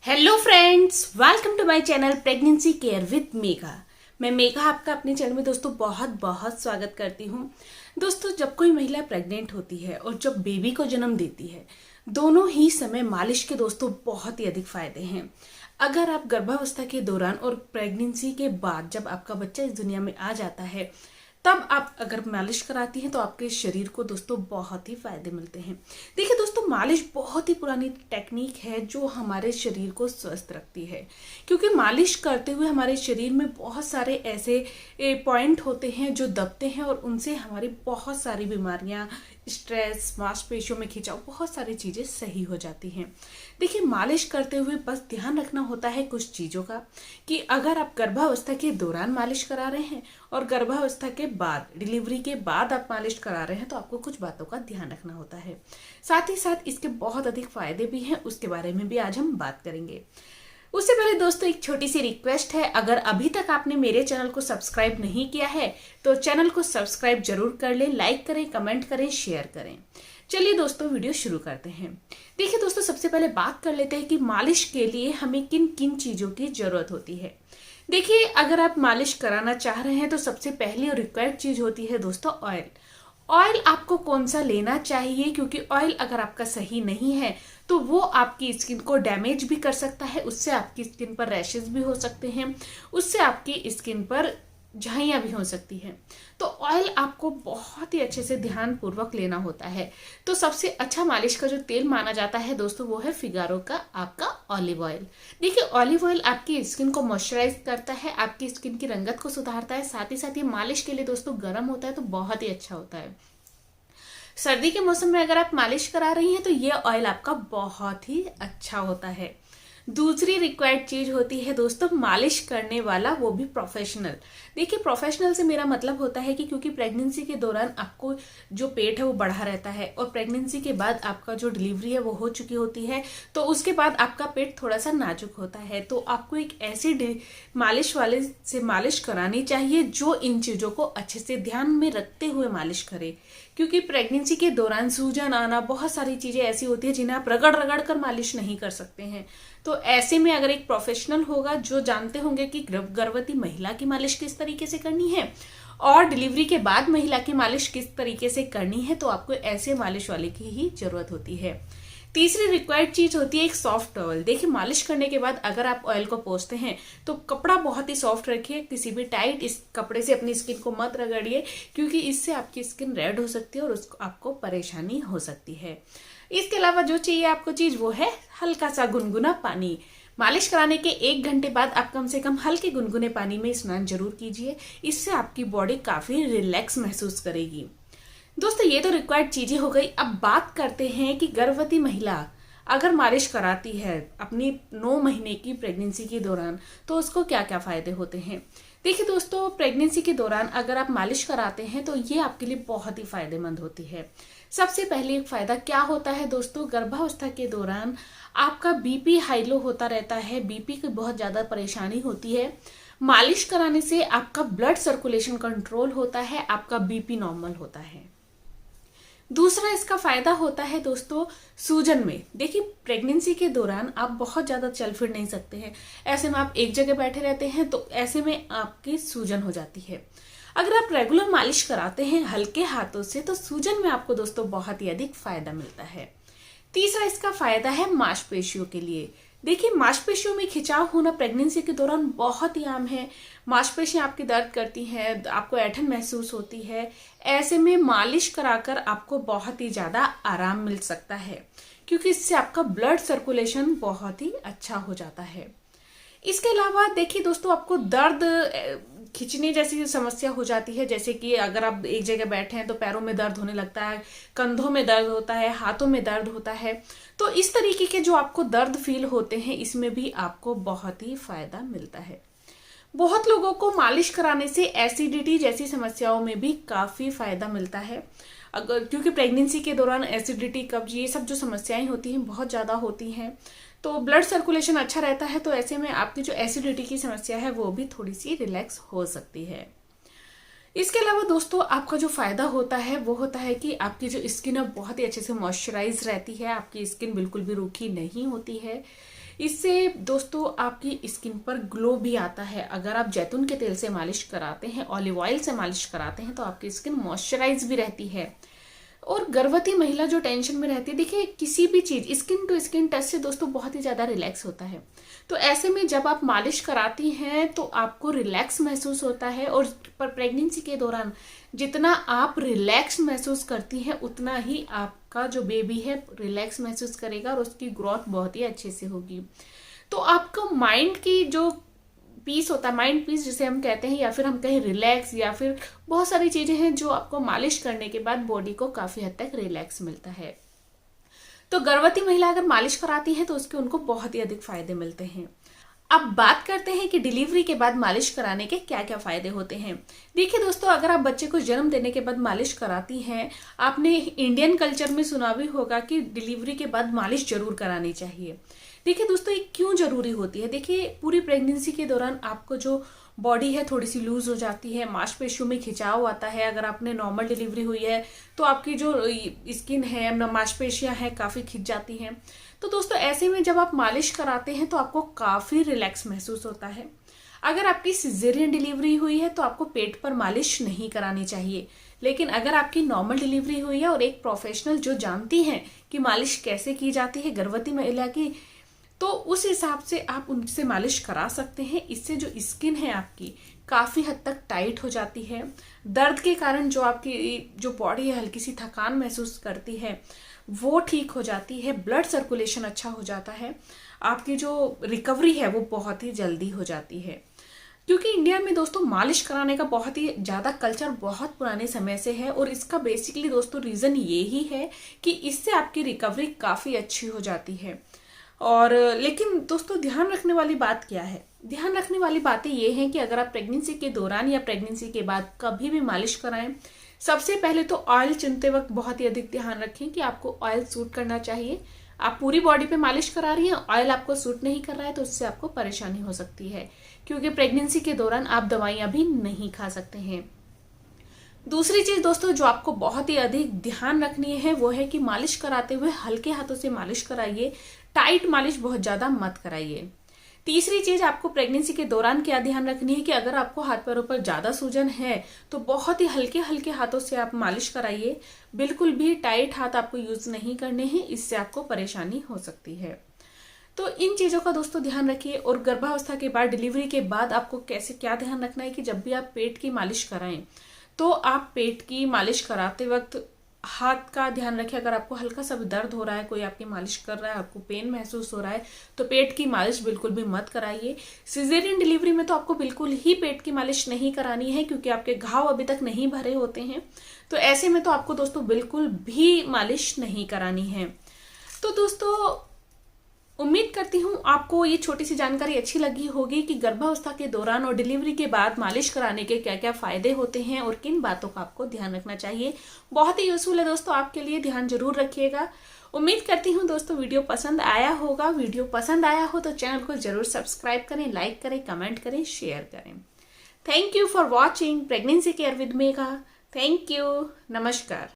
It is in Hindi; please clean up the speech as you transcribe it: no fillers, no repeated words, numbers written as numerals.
Hello friends, welcome to my channel pregnancy care with Megha. मैं मेघा आपका अपने चैनल में दोस्तों बहुत बहुत स्वागत करती हूँ। दोस्तों, जब कोई महिला प्रेग्नेंट होती है और जब बेबी को जन्म देती है, दोनों ही समय मालिश के दोस्तों बहुत ही अधिक फायदे हैं। अगर आप गर्भावस्था के दौरान और प्रेगनेंसी के बाद जब आपका बच्चा इस दुनिया में आ जाता है, तब आप अगर मालिश कराती हैं तो आपके शरीर को दोस्तों बहुत ही फायदे मिलते हैं। देखिए दोस्तों, मालिश बहुत ही पुरानी टेक्निक है जो हमारे शरीर को स्वस्थ रखती है, क्योंकि मालिश करते हुए हमारे शरीर में बहुत सारे ऐसे पॉइंट होते हैं जो दबते हैं और उनसे हमारी बहुत सारी बीमारियां, स्ट्रेस, मांसपेशियों में खिंचाव, बहुत सारी चीजें सही हो जाती हैं। देखिए, मालिश करते हुए बस ध्यान रखना होता है कुछ चीजों का, कि अगर आप गर्भावस्था के दौरान मालिश करा रहे हैं और गर्भावस्था के बाद, डिलीवरी के बाद आप मालिश करा रहे हैं, तो आपको कुछ बातों का ध्यान रखना होता है। साथ ही साथ इसके बहुत अधिक फायदे भी हैं, उसके बारे में भी आज हम बात करेंगे। उससे पहले दोस्तों एक छोटी सी रिक्वेस्ट है, अगर अभी तक आपने मेरे चैनल को सब्सक्राइब नहीं किया है तो चैनल को सब्सक्राइब जरूर कर लें, लाइक करें, कमेंट करें, शेयर करें। चलिए दोस्तों, वीडियो शुरू करते हैं। देखिए दोस्तों, सबसे पहले बात कर लेते हैं कि मालिश के लिए हमें किन किन चीजों की जरूरत होती है। देखिए, अगर आप मालिश कराना चाह रहे हैं तो सबसे पहली और रिक्वायर्ड चीज होती है दोस्तों ऑयल। ऑयल आपको कौन सा लेना चाहिए, क्योंकि ऑयल अगर आपका सही नहीं है तो वो आपकी स्किन को डैमेज भी कर सकता है, उससे आपकी स्किन पर रैशेस भी हो सकते हैं, उससे आपकी स्किन पर झाइयां भी हो सकती हैं। तो ऑयल आपको बहुत ही अच्छे से ध्यान पूर्वक लेना होता है। तो सबसे अच्छा मालिश का जो तेल माना जाता है दोस्तों, वो है फिगारो का आपका ऑलिव ऑयल। देखिए, ऑलिव ऑयल आपकी स्किन को मॉइस्चराइज करता है, आपकी स्किन की रंगत को सुधारता है, साथ ही साथ ये मालिश के लिए दोस्तों गर्म होता है तो बहुत ही अच्छा होता है। सर्दी के मौसम में अगर आप मालिश करा रही हैं तो ये ऑयल आपका बहुत ही अच्छा होता है। दूसरी रिक्वायर्ड चीज होती है दोस्तों मालिश करने वाला, वो भी प्रोफेशनल। देखिए, प्रोफेशनल से मेरा मतलब होता है कि क्योंकि प्रेगनेंसी के दौरान आपको जो पेट है वो बढ़ा रहता है और प्रेगनेंसी के बाद आपका जो डिलीवरी है वो हो चुकी होती है, तो उसके बाद आपका पेट थोड़ा सा नाजुक होता है। तो आपको एक ऐसे मालिश वाले से मालिश करानी चाहिए जो इन चीजों को अच्छे से ध्यान में रखते हुए मालिश करे, क्योंकि प्रेगनेंसी के दौरान सूजन आना, बहुत सारी चीजें ऐसी होती है जिन्हें आप रगड़ रगड़ कर मालिश नहीं कर सकते हैं। तो ऐसे में अगर एक प्रोफेशनल होगा जो जानते होंगे कि गर्भवती महिला की मालिश किस तरीके से करनी है और डिलीवरी के बाद महिला की मालिश किस तरीके से करनी है, तो आपको ऐसे मालिश वाले की ही जरूरत होती है। तीसरी रिक्वायर्ड चीज होती है एक सॉफ्ट टॉवल। देखिए, मालिश करने के बाद अगर आप ऑयल को पोंछते हैं तो कपड़ा बहुत ही सॉफ्ट रखिए, किसी भी टाइट इस कपड़े से अपनी स्किन को मत रगड़िए, क्योंकि इससे आपकी स्किन रेड हो सकती है और उसको आपको परेशानी हो सकती है। इसके अलावा जो चाहिए आपको चीज, वो है हल्का सा गुनगुना पानी। मालिश कराने के 1 घंटे बाद आप कम से कम हल्के गुनगुने पानी में स्नान जरूर कीजिए, इससे आपकी बॉडी काफी रिलैक्स महसूस करेगी। दोस्तों, ये तो रिक्वायर्ड चीजें हो गई। अब बात करते हैं कि गर्भवती महिला अगर मालिश कराती है अपनी 9 महीने की प्रेगनेंसी के दौरान तो उसको क्या क्या फायदे होते हैं। देखिए दोस्तों, प्रेगनेंसी के दौरान अगर आप मालिश कराते हैं तो ये आपके लिए बहुत ही फायदेमंद होती है। सबसे पहले एक फायदा क्या होता है दोस्तों, गर्भावस्था के दौरान आपका बीपी हाई लो होता रहता है, बीपी की बहुत ज्यादा परेशानी होती है। मालिश कराने से आपका ब्लड सर्कुलेशन कंट्रोल होता है, आपका बीपी नॉर्मल होता है। दूसरा इसका फायदा होता है दोस्तों सूजन में। देखिए, प्रेगनेंसी के दौरान आप बहुत ज्यादा चल फिर नहीं सकते हैं, ऐसे में आप एक जगह बैठे रहते हैं, तो ऐसे में आपकी सूजन हो जाती है। अगर आप रेगुलर मालिश कराते हैं हल्के हाथों से तो सूजन में आपको दोस्तों बहुत ही अधिक फायदा मिलता है। तीसरा इसका फायदा है मांसपेशियों के लिए। देखिए, मांसपेशियों में खिंचाव होना प्रेगनेंसी के दौरान बहुत ही आम है। मांसपेशियां आपकी दर्द करती हैं, आपको ऐंठन महसूस होती है, ऐसे में मालिश कराकर आपको बहुत ही ज्यादा आराम मिल सकता है, क्योंकि इससे आपका ब्लड सर्कुलेशन बहुत ही अच्छा हो जाता है। इसके अलावा देखिए दोस्तों, आपको दर्द खिंचने जैसी समस्या हो जाती है, जैसे कि अगर आप एक जगह बैठे हैं तो पैरों में दर्द होने लगता है, कंधों में दर्द होता है, हाथों में दर्द होता है, तो इस तरीके के जो आपको दर्द फील होते हैं, इसमें भी आपको बहुत ही फायदा मिलता है। बहुत लोगों को मालिश कराने से एसिडिटी जैसी समस्याओं में भी काफी फायदा मिलता है। अगर क्योंकि प्रेगनेंसी के दौरान एसिडिटी, कब्ज, ये सब जो समस्याएं होती हैं बहुत ज्यादा होती हैं, तो ब्लड सर्कुलेशन अच्छा रहता है, तो ऐसे में आपकी जो एसिडिटी की समस्या है वो भी थोड़ी सी रिलैक्स हो सकती है। इसके अलावा दोस्तों आपका जो फायदा होता है वो होता है कि आपकी जो स्किन है बहुत ही अच्छे से मॉइस्चराइज रहती है, आपकी स्किन बिल्कुल भी रूखी नहीं होती है। इससे दोस्तों आपकी स्किन पर ग्लो भी आता है। अगर आप जैतून के तेल से मालिश कराते हैं, ऑलिव ऑयल से मालिश कराते हैं, तो आपकी स्किन मॉइस्चराइज भी रहती है। और गर्भवती महिला जो टेंशन में रहती है, देखिए किसी भी चीज स्किन टू स्किन टच से दोस्तों बहुत ही ज्यादा रिलैक्स होता है। तो ऐसे में जब आप मालिश कराती हैं तो आपको रिलैक्स महसूस होता है। और पर प्रेगनेंसी के दौरान जितना आप रिलैक्स महसूस करती हैं उतना ही आपका जो बेबी है रिलैक्स महसूस करेगा और उसकी ग्रोथ बहुत ही अच्छे से होगी। तो आपका माइंड की जो पीस होता है, माइंड पीस जिसे हम कहते हैं, या फिर हम कहें रिलैक्स, या फिर बहुत सारी चीजें हैं जो आपको मालिश करने के बाद बॉडी को काफी हद तक रिलैक्स मिलता है। तो गर्भवती महिला अगर मालिश कराती है तो उसके उनको बहुत ही अधिक फायदे मिलते हैं। अब बात करते हैं कि डिलीवरी के बाद मालिश कराने के क्या क्या फायदे होते हैं। देखिए दोस्तों, अगर आप बच्चे को जन्म देने के बाद मालिश कराती हैं, आपने इंडियन कल्चर में सुना भी होगा कि डिलीवरी के बाद मालिश जरूर करानी चाहिए। देखिए दोस्तों, ये क्यों जरूरी होती है। देखिए पूरी प्रेगनेंसी के दौरान आपको जो बॉडी है थोड़ी सी लूज हो जाती है, मांसपेशियों में खिंचाव आता है। अगर आपने नॉर्मल डिलीवरी हुई है तो आपकी जो स्किन है, मांसपेशियां हैं, काफी खिंच जाती हैं। तो दोस्तों ऐसे में जब आप मालिश कराते हैं तो आपको काफी रिलैक्स महसूस होता है। अगर आपकी सिजेरियन डिलीवरी हुई है तो आपको पेट पर मालिश नहीं करानी चाहिए। लेकिन अगर आपकी नॉर्मल डिलीवरी हुई है और एक प्रोफेशनल जो जानती हैं कि मालिश कैसे की जाती है गर्भवती महिला की, तो उस हिसाब से आप उनसे मालिश करा सकते हैं। इससे जो स्किन है आपकी काफी हद तक टाइट हो जाती है। दर्द के कारण जो आपकी जो बॉडी है हल्की सी थकान महसूस करती है वो ठीक हो जाती है। ब्लड सर्कुलेशन अच्छा हो जाता है। आपकी जो रिकवरी है वो बहुत ही जल्दी हो जाती है। क्योंकि इंडिया में दोस्तों मालिश कराने का बहुत ही ज्यादा कल्चर बहुत पुराने समय से है, और इसका बेसिकली दोस्तों रीजन ये ही है कि इससे आपकी रिकवरी काफी अच्छी हो जाती है। और लेकिन दोस्तों ध्यान रखने वाली बात क्या है। ध्यान रखने वाली बातें ये हैं कि अगर आप प्रेगनेंसी के दौरान या प्रेगनेंसी के बाद कभी भी मालिश कराएं, सबसे पहले तो ऑयल चुनते वक्त बहुत ही अधिक ध्यान रखें कि आपको ऑयल सूट करना चाहिए। आप पूरी बॉडी पे मालिश करा रही हैं, ऑयल आपको सूट नहीं कर रहा है, तो उससे आपको परेशानी हो सकती है। क्योंकि प्रेगनेंसी के दौरान आप दवाइयां भी नहीं खा सकते हैं। दूसरी चीज दोस्तों जो आपको बहुत ही अधिक ध्यान रखनी है वो है कि मालिश कराते हुए हल्के हाथों से मालिश कराइए, टाइट मालिश बहुत ज्यादा मत कराइए। तीसरी चीज आपको प्रेगनेंसी के दौरान क्या ध्यान रखनी है कि अगर आपको हाथ पैरों पर ज्यादा सूजन है तो बहुत ही हल्के हल्के हाथों से आप मालिश कराइए। बिल्कुल भी टाइट हाथ आपको यूज नहीं करने हैं, इससे आपको परेशानी हो सकती है। तो इन चीजों का दोस्तों ध्यान रखिए। और गर्भावस्था के बाद, डिलीवरी के बाद आपको कैसे क्या ध्यान रखना है कि जब भी आप पेट की मालिश कराएं तो आप पेट की मालिश कराते वक्त हाथ का ध्यान रखें। अगर आपको हल्का सा भी दर्द हो रहा है, कोई आपकी मालिश कर रहा है, आपको पेन महसूस हो रहा है, तो पेट की मालिश बिल्कुल भी मत कराइए। सिजेरियन डिलीवरी में तो आपको बिल्कुल ही पेट की मालिश नहीं करानी है, क्योंकि आपके घाव अभी तक नहीं भरे होते हैं। तो ऐसे में तो आपको दोस्तों बिल्कुल भी मालिश नहीं करानी है। तो दोस्तों उम्मीद करती हूँ आपको ये छोटी सी जानकारी अच्छी लगी होगी कि गर्भावस्था के दौरान और डिलीवरी के बाद मालिश कराने के क्या क्या फायदे होते हैं और किन बातों का आपको ध्यान रखना चाहिए। बहुत ही यूजफुल है दोस्तों आपके लिए, ध्यान जरूर रखिएगा। उम्मीद करती हूँ दोस्तों वीडियो पसंद आया होगा। वीडियो पसंद आया हो तो चैनल को जरूर सब्सक्राइब करें, लाइक करें, कमेंट करें, शेयर करें। Thank you for watching pregnancy care with Megha. Thank you. नमस्कार।